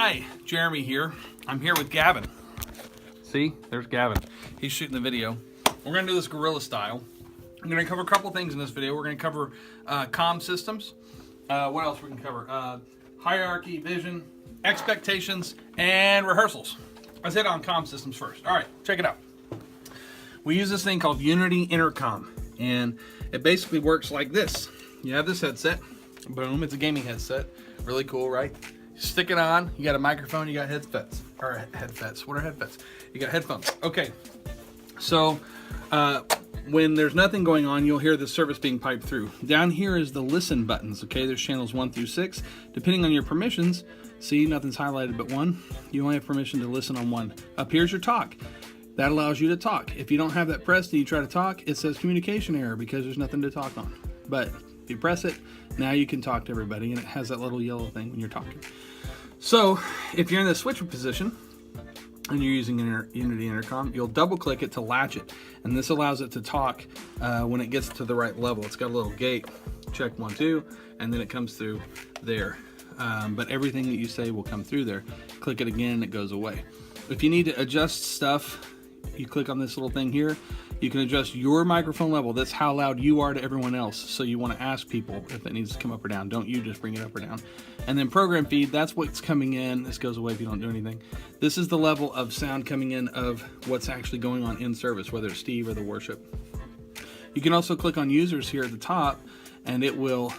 Hi, Jeremy here. I'm here with Gavin. See, there's Gavin. He's shooting the video. We're gonna do this guerrilla style. I'm gonna cover a couple things in this video. We're gonna cover comm systems. What else we can cover? Hierarchy, vision, expectations, and rehearsals. Let's hit on comm systems first. All right, check it out. We use this thing called Unity Intercom, and it basically works like this. You have this headset. Boom, it's a gaming headset. Really cool, right? You stick it on, you got a microphone, you got headsets. Or headsets, what are headsets? You got headphones. Okay, so when there's nothing going on, you'll hear the service being piped through. Down here is the listen buttons, okay? There's channels 1 through 6. Depending on your permissions, see, nothing's highlighted but 1. You only have permission to listen on 1. Up here's your talk. That allows you to talk. If you don't have that pressed and you try to talk, it says communication error because there's nothing to talk on. But if you press it, now you can talk to everybody, and it has that little yellow thing when you're talking. So if you're in the switcher position and you're using Unity Intercom, you'll double click it to latch it, and this allows it to talk when it gets to the right level. It's got a little gate, check 1, 2, and then it comes through there. But everything that you say will come through there. Click it again, it goes away. If you need to adjust stuff, you click on this little thing here. You can adjust your microphone level. That's how loud you are to everyone else. So you want to ask people if it needs to come up or down. Don't you just bring it up or down. And then program feed, that's what's coming in. This goes away if you don't do anything. This is the level of sound coming in of what's actually going on in service, whether it's Steve or the worship. You can also click on users here at the top, and it will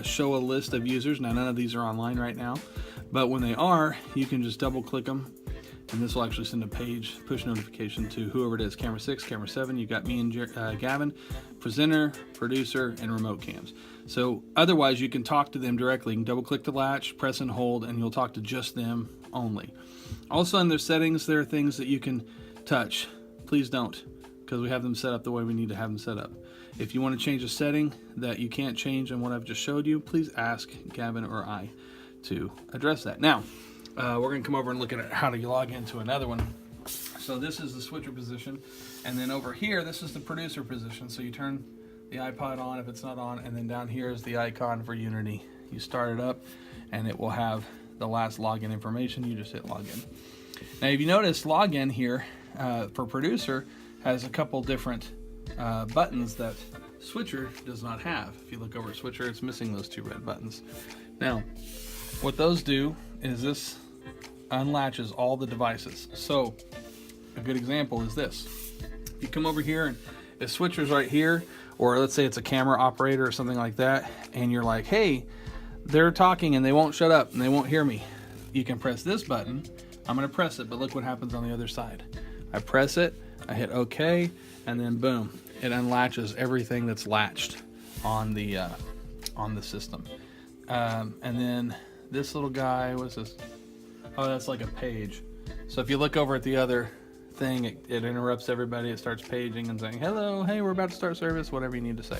show a list of users. Now, none of these are online right now, but when they are, you can just double click them. And this will actually send a page push notification to whoever it is, camera 6, camera 7. You've got me and Gavin, presenter, producer, and remote cams. So otherwise, you can talk to them directly. You can double click the latch, press and hold, and you'll talk to just them only. Also in their settings, there are things that you can touch. Please don't, because we have them set up the way we need to have them set up. If you want to change a setting that you can't change in what I've just showed you, please ask Gavin or I to address that. Now, we're going to come over and look at how to log into another one. So this is the switcher position, and then over here, this is the producer position. So you turn the iPod on if it's not on, and then down here is the icon for Unity. You start it up, and it will have the last login information. You just hit login. Now, if you notice, login here for producer has a couple different buttons that switcher does not have. If you look over at switcher, it's missing those 2 red buttons. Now, what those do is this unlatches all the devices. So a good example is this. You come over here and the switcher's right here, or let's say it's a camera operator or something like that, and you're like, hey, they're talking and they won't shut up and they won't hear me. You can press this button. I'm going to press it, but look what happens on the other side. I press it, I hit OK, and then boom, it unlatches everything that's latched on the system. And then this little guy, what's this? Oh, that's like a page. So if you look over at the other thing, it interrupts everybody. It starts paging and saying, hello, hey, we're about to start service, whatever you need to say.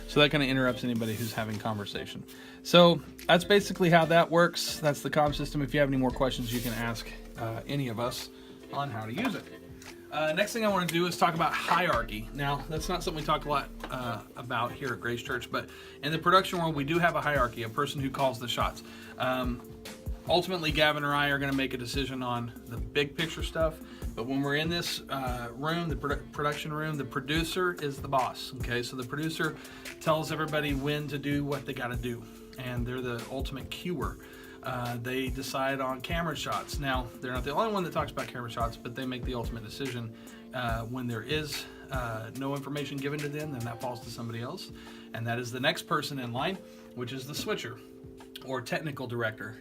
So that kind of interrupts anybody who's having conversation. So that's basically how that works. That's the comm system. If you have any more questions, you can ask any of us on how to use it. Next thing I want to do is talk about hierarchy. Now, that's not something we talk a lot about here at Grace Church, but in the production world, we do have a hierarchy, a person who calls the shots. Ultimately, Gavin or I are going to make a decision on the big picture stuff, but when we're in this room, the production room, the producer is the boss, okay? So the producer tells everybody when to do what they got to do, and they're the ultimate cuer. They decide on camera shots. Now, they're not the only one that talks about camera shots, but they make the ultimate decision. When there is no information given to them, then that falls to somebody else, and that is the next person in line, which is the switcher or technical director.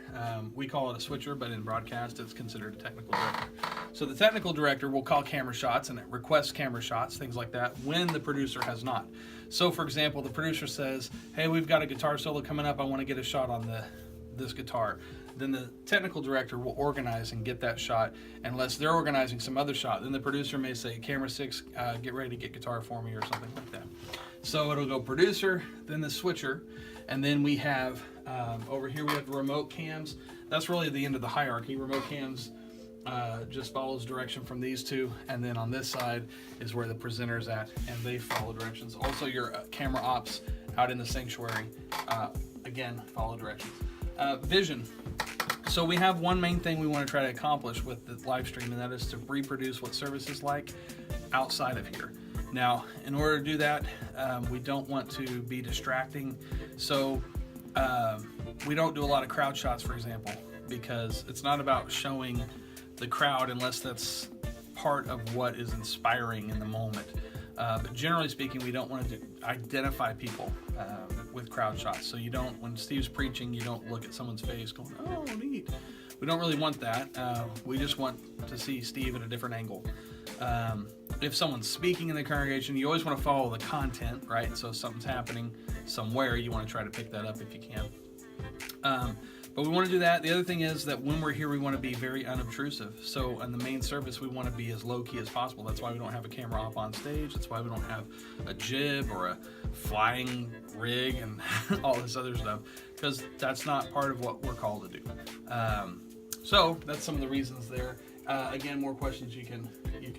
We call it a switcher, but in broadcast, it's considered a technical director. So the technical director will call camera shots and request camera shots, things like that, when the producer has not. So, for example, the producer says, hey, we've got a guitar solo coming up. I want to get a shot on this guitar. Then the technical director will organize and get that shot, unless they're organizing some other shot. Then the producer may say, camera 6, get ready to get guitar for me, or something like that. So it'll go producer, then the switcher, and then we have, over here we have the remote cams. That's really the end of the hierarchy. Remote cams just follows direction from these two, and then on this side is where the presenter's at, and they follow directions. Also, your camera ops out in the sanctuary, again, follow directions. Vision. So we have one main thing we want to try to accomplish with the live stream, and that is to reproduce what service is like outside of here. Now, in order to do that, we don't want to be distracting. So we don't do a lot of crowd shots, for example, because it's not about showing the crowd unless that's part of what is inspiring in the moment. But generally speaking, we don't want to identify people with crowd shots. So you don't, when Steve's preaching, you don't look at someone's face going, oh, neat. We don't really want that. We just want to see Steve at a different angle. If someone's speaking in the congregation, you always want to follow the content, right? So if something's happening somewhere, you want to try to pick that up if you can. But we want to do that. The other thing is that when we're here, we want to be very unobtrusive. So on the main service, we want to be as low-key as possible. That's why we don't have a camera up on stage. That's why we don't have a jib or a flying rig and all this other stuff, because that's not part of what we're called to do. So that's some of the reasons there. Again, more questions you can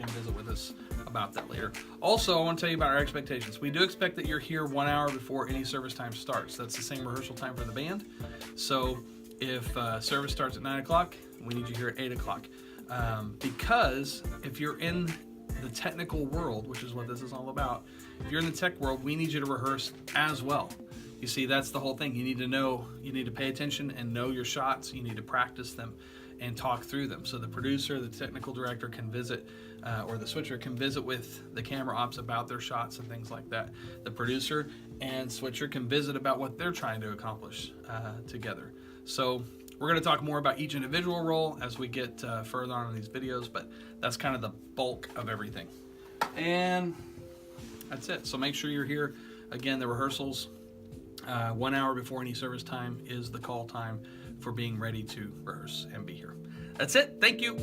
visit with us about that later. Also, I want to tell you about our expectations. We do expect that you're here 1 hour before any service time starts. That's the same rehearsal time for the band. So if service starts at 9 o'clock, we need you here at 8 o'clock. Because if you're in the technical world, which is what this is all about, if you're in the tech world, we need you to rehearse as well. You see, that's the whole thing. You need to know, you need to pay attention and know your shots. You need to practice them and talk through them. So the producer, the technical director can visit, or the switcher can visit with the camera ops about their shots and things like that. The producer and switcher can visit about what they're trying to accomplish together. So we're going to talk more about each individual role as we get further on in these videos, but that's kind of the bulk of everything. And that's it. So make sure you're here. Again, the rehearsals, 1 hour before any service time is the call time for being ready to rehearse and be here. That's it. Thank you.